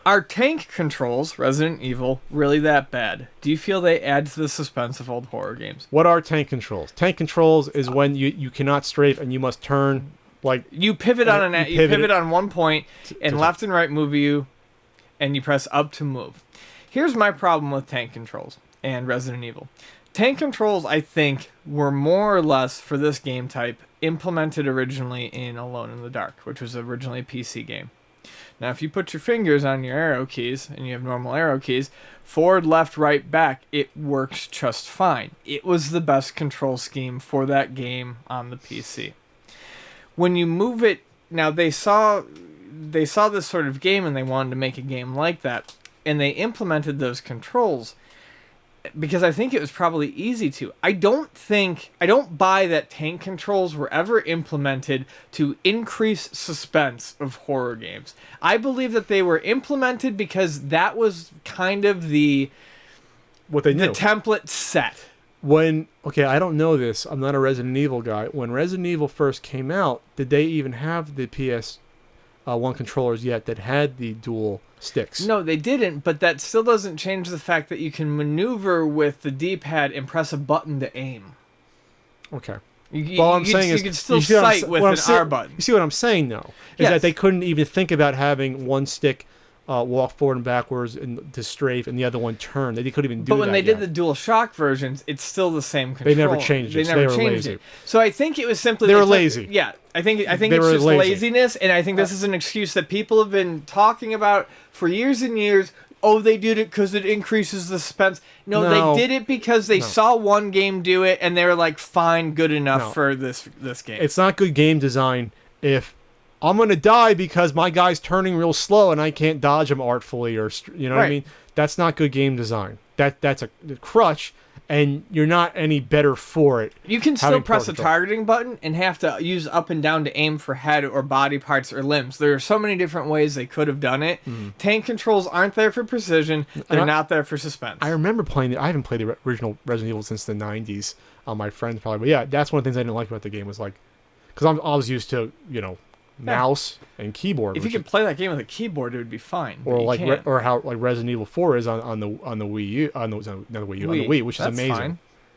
Are tank controls, Resident Evil, really that bad? Do you feel they add to the suspense of old horror games? What are tank controls? Tank controls is when you cannot strafe and you must turn like You pivot on you you pivot it on one point, and left and right move you, and you press up to move. Here's my problem with tank controls and Resident Evil. Tank controls, I think, were more or less for this game type implemented originally in Alone in the Dark, which was originally a PC game. Now, if you put your fingers on your arrow keys, and you have normal arrow keys, forward, left, right, back, it works just fine. It was the best control scheme for that game on the PC. When you move it, now they saw this sort of game and they wanted to make a game like that, and they implemented those controls because I think it was probably easy to. I don't buy that tank controls were ever implemented to increase suspense of horror games. I believe that they were implemented because that was kind of what they knew. The template set. I don't know this. I'm not a Resident Evil guy. When Resident Evil first came out, did they even have the PS1 controllers yet that had the dual sticks? No, they didn't, but that still doesn't change the fact that you can maneuver with the D-pad and press a button to aim. Okay. You can still sight with an R button. You see what I'm saying, though? Is that they couldn't even think about having one stick walk forward and backwards and to strafe and the other one turn. They couldn't even do that. But when they did the Dual Shock versions, it's still the same control. They never changed it. They were lazy. So I think it was simply... They were lazy. Yeah. I think it's just laziness, and I think this is an excuse that people have been talking about for years and years. Oh, they did it because it increases the suspense. No, they did it because they saw one game do it, and they were like, fine, good enough for this game. It's not good game design if I'm going to die because my guy's turning real slow and I can't dodge him artfully, or what I mean? That's not good game design. That's a crutch, and you're not any better for it. You can still press a targeting button and have to use up and down to aim for head or body parts or limbs. There are so many different ways they could have done it. Tank controls aren't there for precision. They're not there for suspense. I remember playing I haven't played the original Resident Evil since the 90s. My friends probably. But yeah, that's one of the things I didn't like about the game was like... Because I was used to, mouse and keyboard. If you could play that game with a keyboard, it would be fine. Or like how Resident Evil 4 is on the Wii U, on the Wii, which is amazing. Fine.